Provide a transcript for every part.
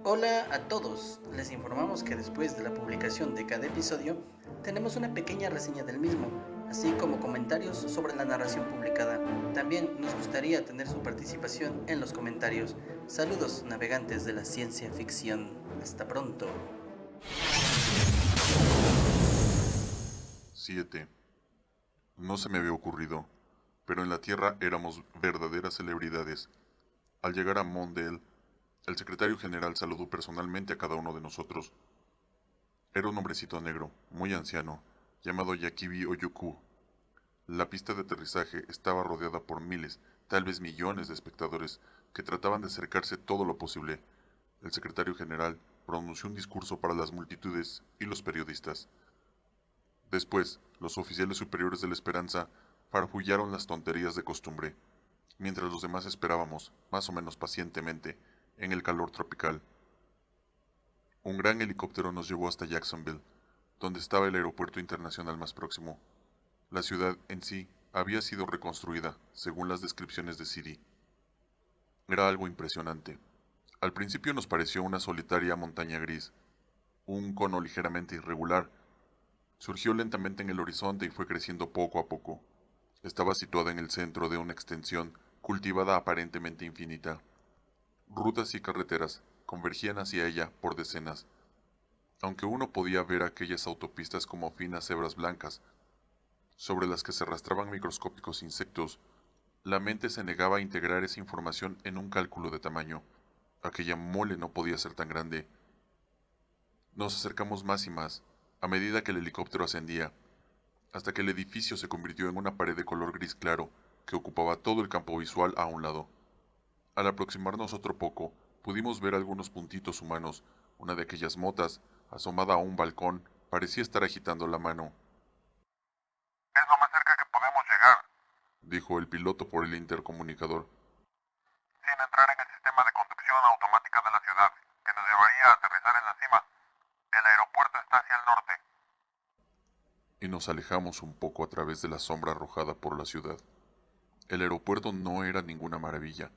Hola a todos, les informamos que después de la publicación de cada episodio tenemos una pequeña reseña del mismo, así como comentarios sobre la narración publicada. También nos gustaría tener su participación en los comentarios. Saludos navegantes de la ciencia ficción. Hasta pronto. 7. No se me había ocurrido, pero en la Tierra éramos verdaderas celebridades. Al llegar a Mondale, el secretario general saludó personalmente a cada uno de nosotros. Era un hombrecito negro, muy anciano, llamado Yakibi Oyuku. La pista de aterrizaje estaba rodeada por miles, tal vez millones de espectadores que trataban de acercarse todo lo posible. El secretario general pronunció un discurso para las multitudes y los periodistas. Después, los oficiales superiores de la Esperanza farfullaron las tonterías de costumbre, mientras los demás esperábamos, más o menos pacientemente, en el calor tropical. Un gran helicóptero nos llevó hasta Jacksonville, donde estaba el aeropuerto internacional más próximo. La ciudad en sí había sido reconstruida, según las descripciones de Siri. Era algo impresionante. Al principio nos pareció una solitaria montaña gris, un cono ligeramente irregular. Surgió lentamente en el horizonte y fue creciendo poco a poco. Estaba situada en el centro de una extensión cultivada aparentemente infinita. Rutas y carreteras convergían hacia ella por decenas. Aunque uno podía ver aquellas autopistas como finas hebras blancas, sobre las que se arrastraban microscópicos insectos, la mente se negaba a integrar esa información en un cálculo de tamaño. Aquella mole no podía ser tan grande. Nos acercamos más y más, a medida que el helicóptero ascendía, hasta que el edificio se convirtió en una pared de color gris claro que ocupaba todo el campo visual a un lado. Al aproximarnos otro poco, pudimos ver algunos puntitos humanos. Una de aquellas motas, asomada a un balcón, parecía estar agitando la mano. Es lo más cerca que podemos llegar, Dijo el piloto por el intercomunicador, sin entrar en el sistema de conducción automática de la ciudad, que nos llevaría a aterrizar en la cima. El aeropuerto está hacia el norte. y nos alejamos un poco a través de la sombra arrojada por la ciudad. El aeropuerto no era ninguna maravilla,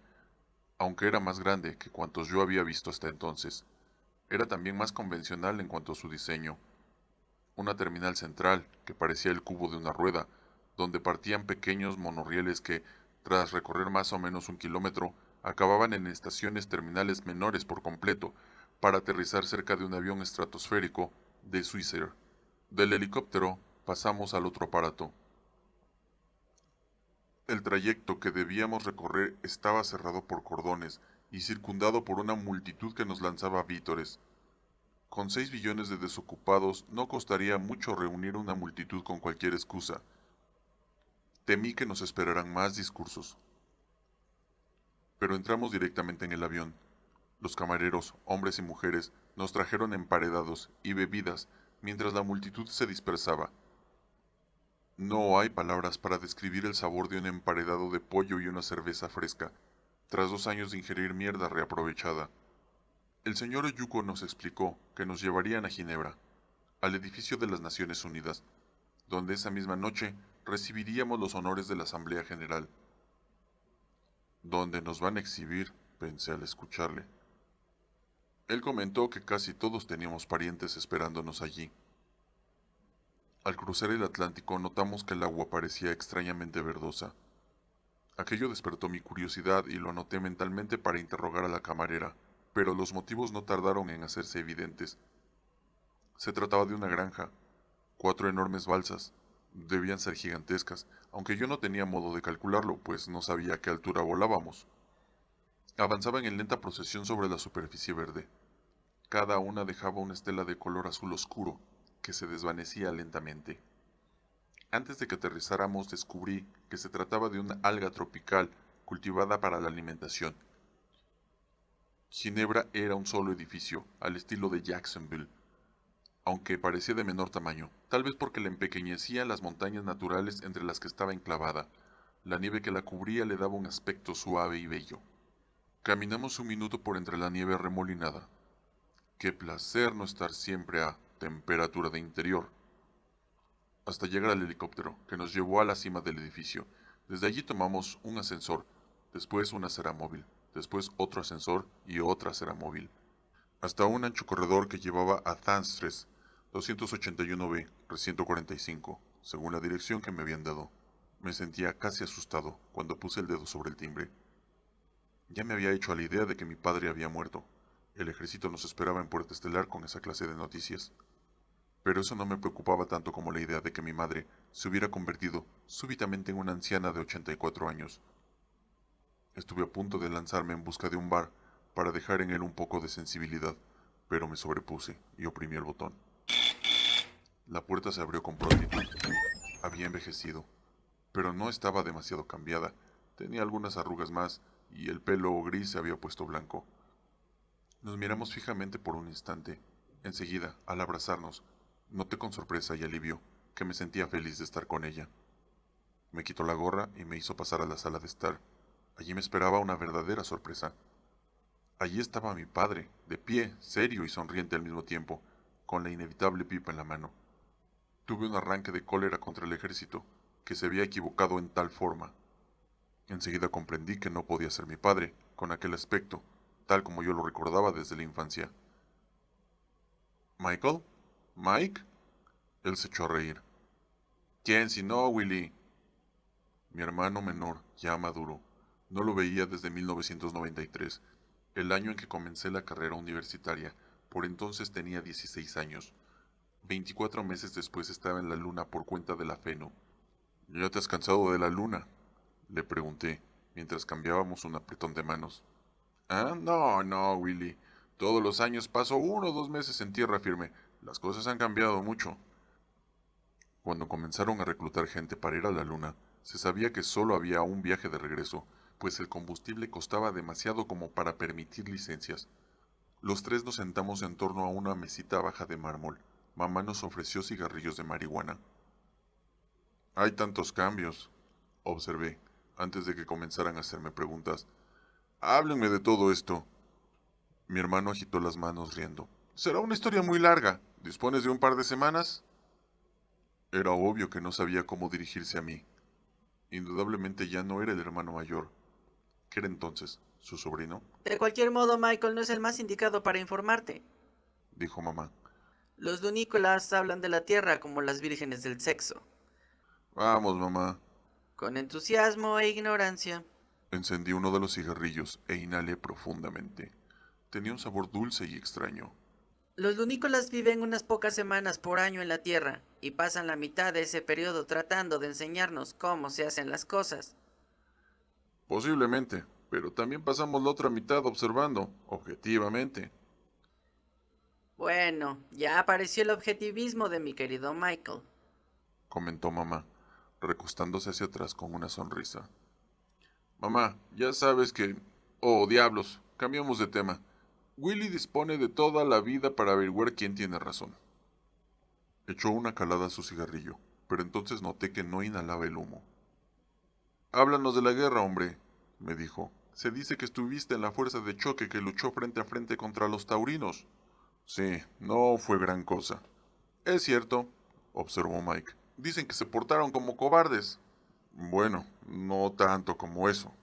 aunque era más grande que cuantos yo había visto hasta entonces. Era también más convencional en cuanto a su diseño. Una terminal central, que parecía el cubo de una rueda, donde partían pequeños monorrieles que, tras recorrer más o menos 1 kilómetro, acababan en estaciones terminales menores por completo, para aterrizar cerca de un avión estratosférico de Swissair. Del helicóptero pasamos al otro aparato. El trayecto que debíamos recorrer estaba cerrado por cordones y circundado por una multitud que nos lanzaba vítores. Con 6 billones de desocupados no costaría mucho reunir una multitud con cualquier excusa. Temí que nos esperaran más discursos. Pero entramos directamente en el avión. Los camareros, hombres y mujeres, nos trajeron emparedados y bebidas mientras la multitud se dispersaba. No hay palabras para describir el sabor de un emparedado de pollo y una cerveza fresca, tras 2 años de ingerir mierda reaprovechada. El señor Oyuko nos explicó que nos llevarían a Ginebra, al edificio de las Naciones Unidas, donde esa misma noche recibiríamos los honores de la Asamblea General. ¿Dónde nos van a exhibir?, pensé al escucharle. Él comentó que casi todos teníamos parientes esperándonos allí. Al cruzar el Atlántico notamos que el agua parecía extrañamente verdosa. Aquello despertó mi curiosidad y lo anoté mentalmente para interrogar a la camarera, pero los motivos no tardaron en hacerse evidentes. Se trataba de una granja, 4 enormes balsas. Debían ser gigantescas, aunque yo no tenía modo de calcularlo, pues no sabía a qué altura volábamos. Avanzaban en lenta procesión sobre la superficie verde. Cada una dejaba una estela de color azul oscuro, que se desvanecía lentamente. Antes de que aterrizáramos descubrí que se trataba de una alga tropical cultivada para la alimentación. Ginebra era un solo edificio, al estilo de Jacksonville, aunque parecía de menor tamaño, tal vez porque le empequeñecían las montañas naturales entre las que estaba enclavada. La nieve que la cubría le daba un aspecto suave y bello. Caminamos un minuto por entre la nieve arremolinada. Qué placer no estar siempre a temperatura de interior. Hasta llegar al helicóptero, que nos llevó a la cima del edificio. Desde allí tomamos un ascensor, después una acera móvil, después otro ascensor y otra acera móvil. hasta un ancho corredor que llevaba a Thanstres 281B, recinto 45, según la dirección que me habían dado. Me sentía casi asustado cuando puse el dedo sobre el timbre. Ya me había hecho a la idea de que mi padre había muerto. El ejército nos esperaba en Puerta Estelar con esa clase de noticias. Pero eso no me preocupaba tanto como la idea de que mi madre se hubiera convertido súbitamente en una anciana de 84 años. Estuve a punto de lanzarme en busca de un bar para dejar en él un poco de sensibilidad, pero me sobrepuse y oprimí el botón. La puerta se abrió con prontitud. Había envejecido, pero no estaba demasiado cambiada. Tenía algunas arrugas más y el pelo gris se había puesto blanco. Nos miramos fijamente por un instante. Enseguida, al abrazarnos, noté con sorpresa y alivio que me sentía feliz de estar con ella. Me quitó la gorra y me hizo pasar a la sala de estar. Allí me esperaba una verdadera sorpresa. Allí estaba mi padre, de pie, serio y sonriente al mismo tiempo, con la inevitable pipa en la mano. Tuve un arranque de cólera contra el ejército, que se había equivocado en tal forma. Enseguida comprendí que no podía ser mi padre, con aquel aspecto, tal como yo lo recordaba desde la infancia. ¿Michael? ¿Mike? Él se echó a reír. ¿Quién si no, Willy? Mi hermano menor, ya maduro. No lo veía desde 1993, el año en que comencé la carrera universitaria. Por entonces tenía 16 años. 24 meses después estaba en la luna por cuenta de la Feno. ¿Ya te has cansado de la luna?, le pregunté, mientras cambiábamos un apretón de manos. Ah, no, Willy. Todos los años paso 1 o 2 meses en tierra firme. Las cosas han cambiado mucho. Cuando comenzaron a reclutar gente para ir a la luna, se sabía que solo había un viaje de regreso, pues el combustible costaba demasiado como para permitir licencias. Los tres nos sentamos en torno a una mesita baja de mármol. Mamá nos ofreció cigarrillos de marihuana. Hay tantos cambios, observé, antes de que comenzaran a hacerme preguntas. Háblenme de todo esto. Mi hermano agitó las manos riendo. Será una historia muy larga. ¿Dispones de un par de semanas? Era obvio que no sabía cómo dirigirse a mí. Indudablemente ya no era el hermano mayor. ¿Qué era entonces? ¿Su sobrino? De cualquier modo, Michael no es el más indicado para informarte. Dijo mamá. Los lunícolas hablan de la Tierra como las vírgenes del sexo, Vamos, mamá. con entusiasmo e ignorancia. Encendí uno de los cigarrillos e inhalé profundamente. Tenía un sabor dulce y extraño. Los lunícolas viven unas pocas semanas por año en la Tierra y pasan la mitad de ese periodo tratando de enseñarnos cómo se hacen las cosas. Posiblemente, pero también pasamos la otra mitad observando, objetivamente, Bueno, ya apareció el objetivismo de mi querido Michael. comentó mamá, recostándose hacia atrás con una sonrisa. Mamá, ya sabes que... Oh, diablos, cambiamos de tema. Willy dispone de toda la vida para averiguar quién tiene razón. Echó una calada a su cigarrillo, pero entonces noté que no inhalaba el humo. Háblanos de la guerra, hombre, me dijo. Se dice que estuviste en la fuerza de choque que luchó frente a frente contra los taurinos. Sí, no fue gran cosa. Es cierto, observó Mike. Dicen que se portaron como cobardes. Bueno, no tanto como eso,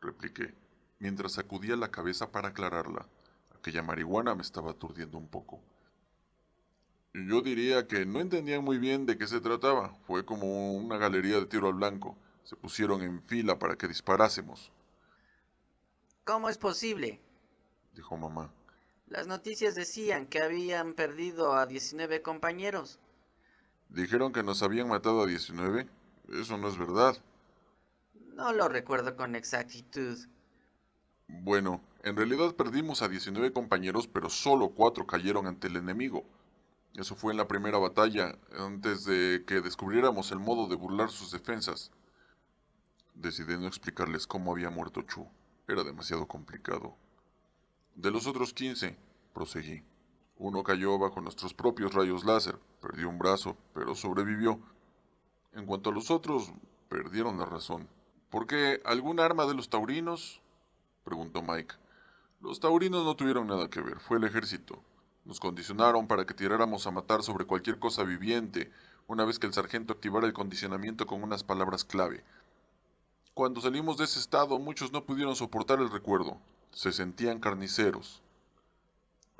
repliqué, mientras sacudía la cabeza para aclararla. Aquella marihuana me estaba aturdiendo un poco. Yo diría que no entendían muy bien de qué se trataba. Fue como una galería de tiro al blanco. Se pusieron en fila para que disparásemos, ¿Cómo es posible? dijo mamá. Las noticias decían que habían perdido a 19 compañeros. Dijeron que nos habían matado a 19. Eso no es verdad. No lo recuerdo con exactitud. Bueno, en realidad perdimos a 19 compañeros, pero solo 4 cayeron ante el enemigo. Eso fue en la primera batalla, antes de que descubriéramos el modo de burlar sus defensas. Decidí no explicarles cómo había muerto Chu. Era demasiado complicado. De los otros 15, proseguí. Uno cayó bajo nuestros propios rayos láser, perdió un brazo, pero sobrevivió. En cuanto a los otros, perdieron la razón. ¿Por qué? ¿Algún arma de los taurinos? Preguntó Mike. Los taurinos no tuvieron nada que ver, fue el ejército. Nos condicionaron para que tiráramos a matar sobre cualquier cosa viviente, una vez que el sargento activara el condicionamiento con unas palabras clave. Cuando salimos de ese estado, muchos no pudieron soportar el recuerdo. Se sentían carniceros.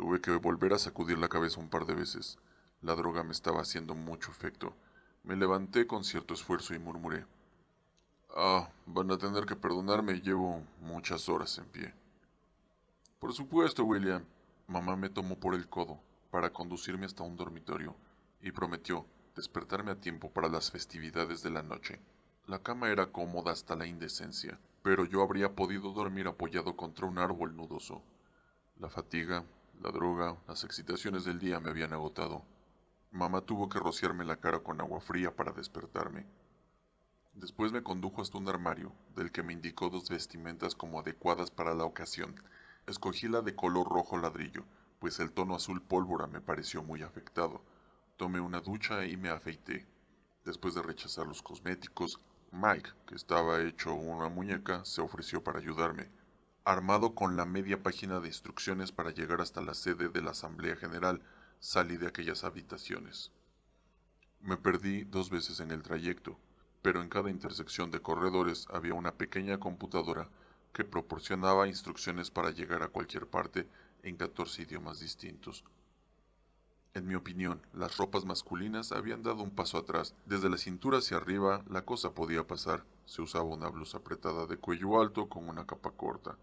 Tuve que volver a sacudir la cabeza un par de veces. La droga me estaba haciendo mucho efecto. Me levanté con cierto esfuerzo y murmuré: van a tener que perdonarme, llevo muchas horas en pie. Por supuesto, William. Mamá me tomó por el codo para conducirme hasta un dormitorio y prometió despertarme a tiempo para las festividades de la noche. La cama era cómoda hasta la indecencia, pero yo habría podido dormir apoyado contra un árbol nudoso. La fatiga, la droga, las excitaciones del día me habían agotado. Mamá tuvo que rociarme la cara con agua fría para despertarme. Después me condujo hasta un armario, del que me indicó dos vestimentas como adecuadas para la ocasión. Escogí la de color rojo ladrillo, pues el tono azul pólvora me pareció muy afectado. Tomé una ducha y me afeité. Después de rechazar los cosméticos, Mike, que estaba hecho una muñeca, se ofreció para ayudarme. Armado con la media página de instrucciones para llegar hasta la sede de la Asamblea General, salí de aquellas habitaciones. Me perdí 2 veces en el trayecto, pero en cada intersección de corredores había una pequeña computadora que proporcionaba instrucciones para llegar a cualquier parte en 14 idiomas distintos. En mi opinión, las ropas masculinas habían dado un paso atrás. Desde la cintura hacia arriba, la cosa podía pasar. Se usaba una blusa apretada de cuello alto con una capa corta,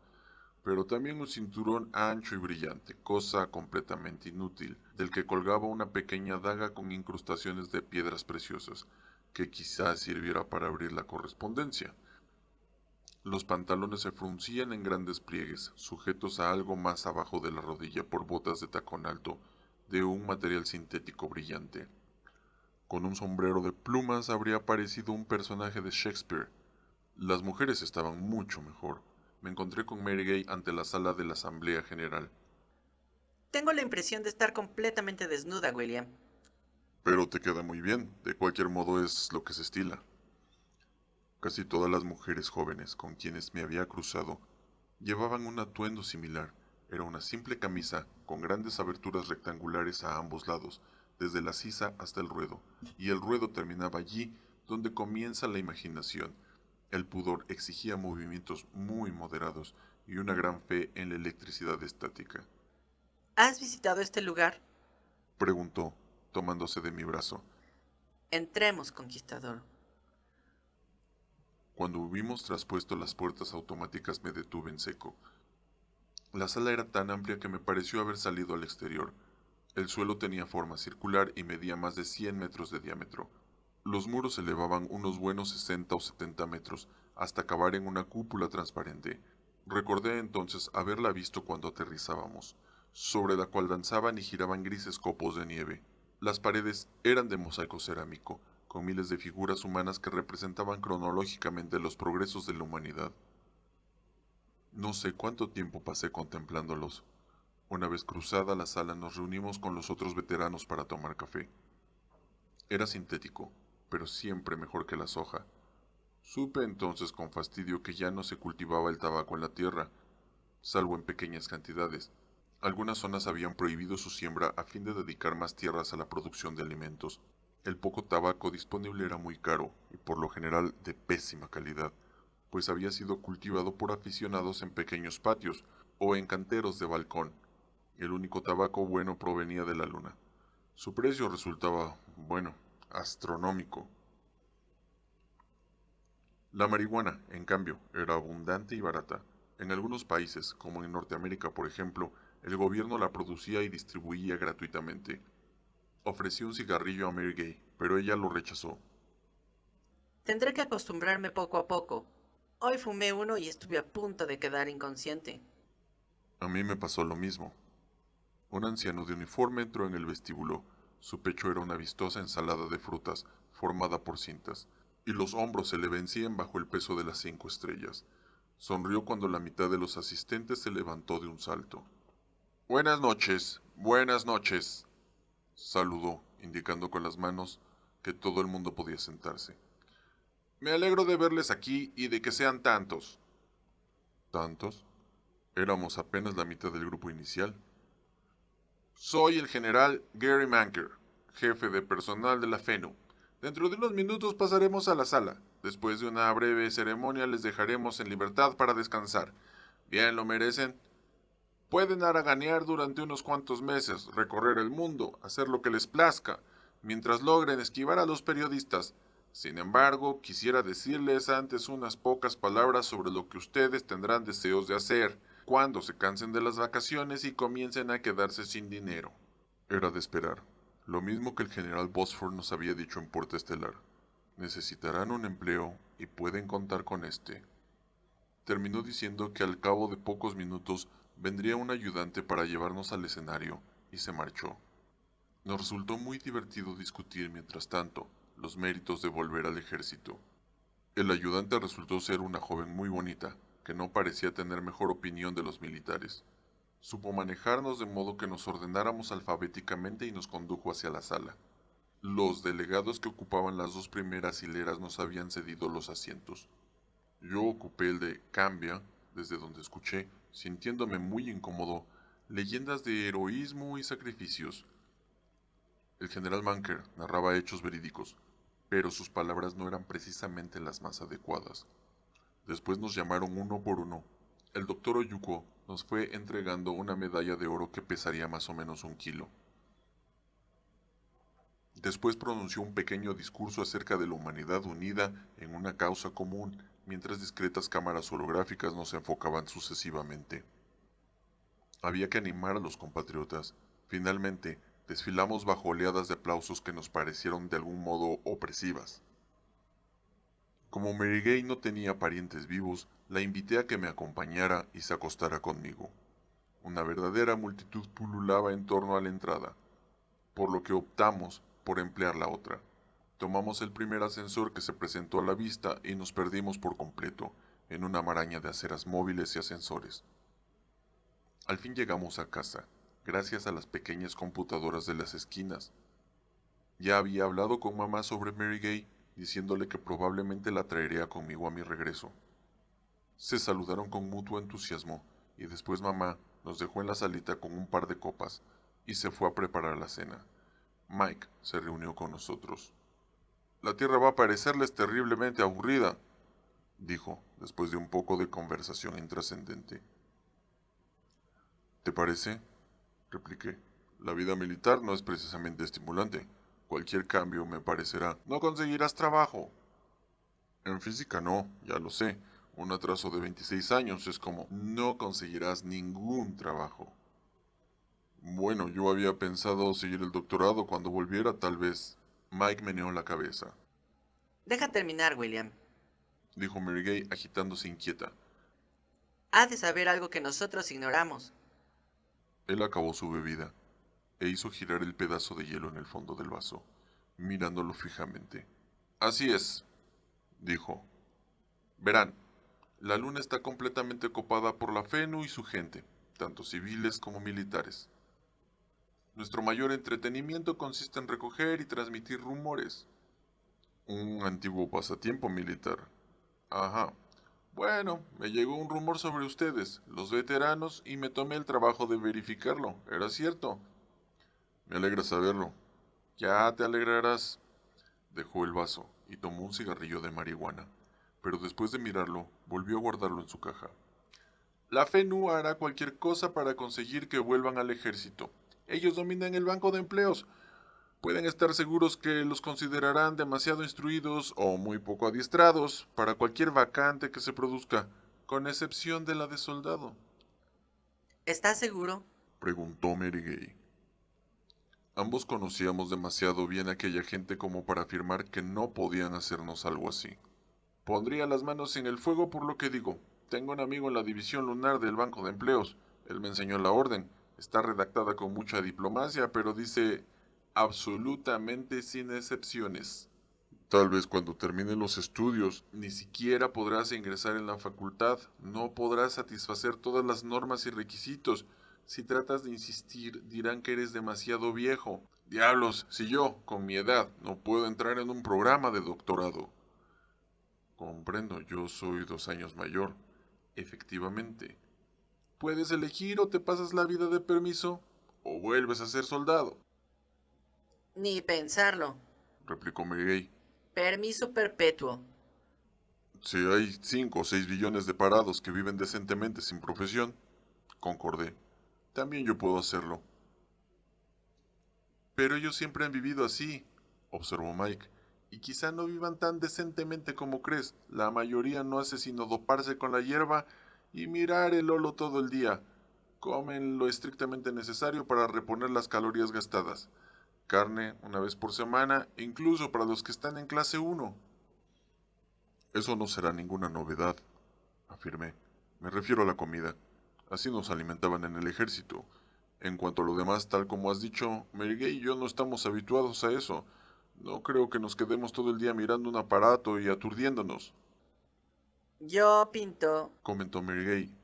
pero también un cinturón ancho y brillante, cosa completamente inútil, del que colgaba una pequeña daga con incrustaciones de piedras preciosas, que quizás sirviera para abrir la correspondencia. Los pantalones se fruncían en grandes pliegues, sujetos a algo más abajo de la rodilla por botas de tacón alto, de un material sintético brillante. Con un sombrero de plumas habría parecido un personaje de Shakespeare. Las mujeres estaban mucho mejor. Me encontré con Mary Gay ante la sala de la Asamblea General. Tengo la impresión de estar completamente desnuda, William. Pero te queda muy bien, de cualquier modo es lo que se estila. Casi todas las mujeres jóvenes con quienes me había cruzado llevaban un atuendo similar. Era una simple camisa con grandes aberturas rectangulares a ambos lados, desde la sisa hasta el ruedo, y el ruedo terminaba allí donde comienza la imaginación. El pudor exigía movimientos muy moderados y una gran fe en la electricidad estática. ¿Has visitado este lugar? Preguntó, tomándose de mi brazo. Entremos, conquistador. Cuando hubimos traspuesto las puertas automáticas me detuve en seco. La sala era tan amplia que me pareció haber salido al exterior. El suelo tenía forma circular y medía más de 100 metros de diámetro. Los muros se elevaban unos buenos 60 o 70 metros, hasta acabar en una cúpula transparente. Recordé entonces haberla visto cuando aterrizábamos, sobre la cual danzaban y giraban grises copos de nieve. Las paredes eran de mosaico cerámico, con miles de figuras humanas que representaban cronológicamente los progresos de la humanidad. No sé cuánto tiempo pasé contemplándolos. Una vez cruzada la sala nos reunimos con los otros veteranos para tomar café. Era sintético, pero siempre mejor que la soja. Supe entonces con fastidio que ya no se cultivaba el tabaco en la tierra, salvo en pequeñas cantidades. Algunas zonas habían prohibido su siembra a fin de dedicar más tierras a la producción de alimentos. El poco tabaco disponible era muy caro y por lo general de pésima calidad, pues había sido cultivado por aficionados en pequeños patios o en canteros de balcón. El único tabaco bueno provenía de la luna. Su precio resultaba, bueno, astronómico. La marihuana, en cambio, era abundante y barata. En algunos países, como en Norteamérica por ejemplo, el gobierno la producía y distribuía gratuitamente. Ofrecí un cigarrillo a Mary Gay, pero ella lo rechazó. Tendré que acostumbrarme poco a poco. Hoy fumé uno y estuve a punto de quedar inconsciente. A mí me pasó lo mismo. Un anciano de uniforme entró en el vestíbulo. Su pecho era una vistosa ensalada de frutas, formada por cintas, y los hombros se le vencían bajo el peso de las 5 estrellas. Sonrió cuando la mitad de los asistentes se levantó de un salto. Buenas noches, saludó, indicando con las manos que todo el mundo podía sentarse. Me alegro de verles aquí y de que sean tantos. ¿Tantos? Éramos apenas la mitad del grupo inicial. Soy el general Gary Manker, jefe de personal de la FENU. Dentro de unos minutos pasaremos a la sala. Después de una breve ceremonia les dejaremos en libertad para descansar. Bien lo merecen. Pueden haraganear durante unos cuantos meses, recorrer el mundo, hacer lo que les plazca, mientras logren esquivar a los periodistas. Sin embargo, quisiera decirles antes unas pocas palabras sobre lo que ustedes tendrán deseos de hacer cuando se cansen de las vacaciones y comiencen a quedarse sin dinero. Era de esperar, lo mismo que el general Bosford nos había dicho en Puerta Estelar. Necesitarán un empleo y pueden contar con este. Terminó diciendo que al cabo de pocos minutos vendría un ayudante para llevarnos al escenario y se marchó. Nos resultó muy divertido discutir mientras tanto los méritos de volver al ejército. El ayudante resultó ser una joven muy bonita, que no parecía tener mejor opinión de los militares. Supo manejarnos de modo que nos ordenáramos alfabéticamente y nos condujo hacia la sala. Los delegados que ocupaban las dos primeras hileras nos habían cedido los asientos. Yo ocupé el de Cambia, desde donde escuché, sintiéndome muy incómodo, leyendas de heroísmo y sacrificios. El general Manker narraba hechos verídicos, pero sus palabras no eran precisamente las más adecuadas. Después nos llamaron uno por uno. El doctor Oyuko nos fue entregando una medalla de oro que pesaría más o menos 1 kilo. Después pronunció un pequeño discurso acerca de la humanidad unida en una causa común, mientras discretas cámaras holográficas nos enfocaban sucesivamente. Había que animar a los compatriotas. Finalmente, desfilamos bajo oleadas de aplausos que nos parecieron de algún modo opresivas. Como Mary Gay no tenía parientes vivos, la invité a que me acompañara y se acostara conmigo. Una verdadera multitud pululaba en torno a la entrada, por lo que optamos por emplear la otra. Tomamos el primer ascensor que se presentó a la vista y nos perdimos por completo en una maraña de aceras móviles y ascensores. Al fin llegamos a casa, gracias a las pequeñas computadoras de las esquinas. Ya había hablado con mamá sobre Mary Gay, diciéndole que probablemente la traería conmigo a mi regreso. Se saludaron con mutuo entusiasmo y después mamá nos dejó en la salita con un par de copas y se fue a preparar la cena. Mike se reunió con nosotros. La tierra va a parecerles terriblemente aburrida, dijo, después de un poco de conversación intrascendente. ¿Te parece? Repliqué. La vida militar no es precisamente estimulante. Cualquier cambio me parecerá. No conseguirás trabajo. En física no, ya lo sé. Un atraso de 26 años es como no conseguirás ningún trabajo. Bueno, yo había pensado seguir el doctorado cuando volviera, tal vez. Mike meneó la cabeza. Deja terminar, William. Dijo Mary Gay agitándose inquieta. Ha de saber algo que nosotros ignoramos. Él acabó su bebida e hizo girar el pedazo de hielo en el fondo del vaso, mirándolo fijamente. Así es, dijo. Verán, la luna está completamente copada por la FENU y su gente, tanto civiles como militares. Nuestro mayor entretenimiento consiste en recoger y transmitir rumores. Un antiguo pasatiempo militar. Ajá. Bueno, me llegó un rumor sobre ustedes, los veteranos, y me tomé el trabajo de verificarlo. ¿Era cierto? Me alegra saberlo. Ya te alegrarás. Dejó el vaso y tomó un cigarrillo de marihuana, pero después de mirarlo, volvió a guardarlo en su caja. La FENU hará cualquier cosa para conseguir que vuelvan al ejército. Ellos dominan el banco de empleos. Pueden estar seguros que los considerarán demasiado instruidos o muy poco adiestrados para cualquier vacante que se produzca, con excepción de la de soldado. ¿Estás seguro? Preguntó Mary Gay. Ambos conocíamos demasiado bien a aquella gente como para afirmar que no podían hacernos algo así. Pondría las manos en el fuego por lo que digo. Tengo un amigo en la división lunar del Banco de Empleos. Él me enseñó la orden. Está redactada con mucha diplomacia, pero dice absolutamente sin excepciones. Tal vez cuando termine los estudios, ni siquiera podrás ingresar en la facultad. No podrás satisfacer todas las normas y requisitos. Si tratas de insistir, dirán que eres demasiado viejo. Diablos, si yo, con mi edad, no puedo entrar en un programa de doctorado. Comprendo, yo soy 2 años mayor. Efectivamente. Puedes elegir o te pasas la vida de permiso o vuelves a ser soldado, Ni pensarlo. replicó Mary Gay. Permiso perpetuo. Si hay 5 o 6 billones de parados que viven decentemente sin profesión, concordé. también yo puedo hacerlo. Pero ellos siempre han vivido así, observó Mike, y quizá no vivan tan decentemente como crees. La mayoría no hace sino doparse con la hierba y mirar el olo todo el día. Comen lo estrictamente necesario para reponer las calorías gastadas. Carne una vez por semana, incluso para los que están en clase 1. Eso no será ninguna novedad, afirmé. Me refiero a la comida. Así nos alimentaban en el ejército. En cuanto a lo demás, tal como has dicho, Mary Gay y yo no estamos habituados a eso. No creo que nos quedemos todo el día mirando un aparato y aturdiéndonos, Yo pinto. comentó Mary Gay.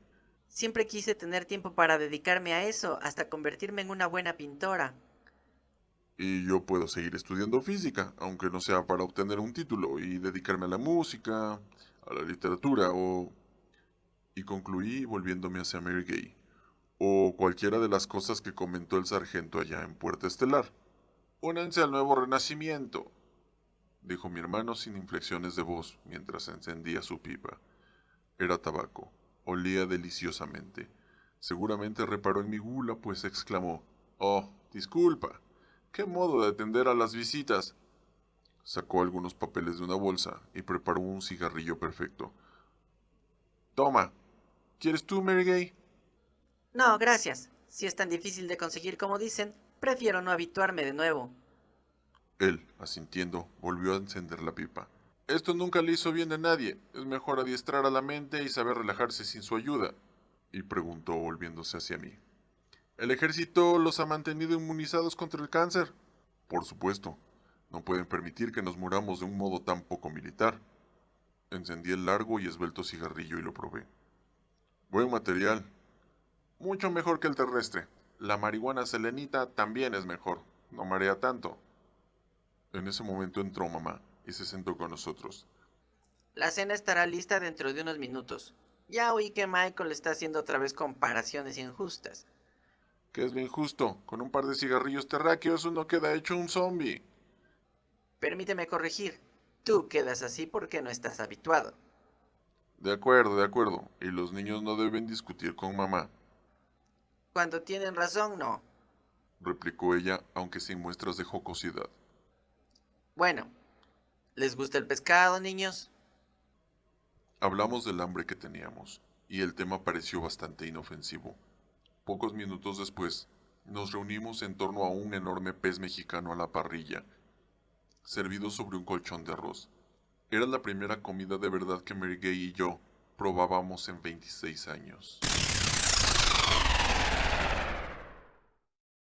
Siempre quise tener tiempo para dedicarme a eso, hasta convertirme en una buena pintora. Y yo puedo seguir estudiando física, aunque no sea para obtener un título, y dedicarme a la música, a la literatura o... Y concluí volviéndome hacia Mary Gay. O cualquiera de las cosas que comentó el sargento allá en Puerta Estelar. Únanse al nuevo renacimiento, dijo mi hermano sin inflexiones de voz mientras encendía su pipa. Era tabaco. Olía deliciosamente. Seguramente reparó en mi gula, pues exclamó: «Oh, disculpa. ¿Qué modo de atender a las visitas?». Sacó algunos papeles de una bolsa y preparó un cigarrillo perfecto. «Toma. ¿Quieres tú, Mary Gay?». No, gracias. Si es tan difícil de conseguir como dicen, prefiero no habituarme de nuevo. Él, asintiendo, volvió a encender la pipa. «Esto nunca le hizo bien a nadie. Es mejor adiestrar a la mente y saber relajarse sin su ayuda». Y preguntó volviéndose hacia mí: «¿El ejército los ha mantenido inmunizados contra el cáncer?». «Por supuesto. No pueden permitir que nos muramos de un modo tan poco militar». Encendí el largo y esbelto cigarrillo y lo probé. «Buen material. Mucho mejor que el terrestre. La marihuana selenita también es mejor. No marea tanto». En ese momento entró mamá y se sentó con nosotros. La cena estará lista dentro de unos minutos. Ya oí que Michael está haciendo otra vez comparaciones injustas. «¿Qué es lo injusto? Con un par de cigarrillos terráqueos uno queda hecho un zombie». Permíteme corregir. Tú quedas así porque no estás habituado. De acuerdo. Y los niños no deben discutir con mamá», Cuando tienen razón, no. replicó ella, aunque sin muestras de jocosidad. Bueno, ¿les gusta el pescado, niños? Hablamos del hambre que teníamos, y el tema pareció bastante inofensivo. Pocos minutos después, nos reunimos en torno a un enorme pez mexicano a la parrilla, servido sobre un colchón de arroz. Era la primera comida de verdad que Mary Gay y yo probábamos en 26 años.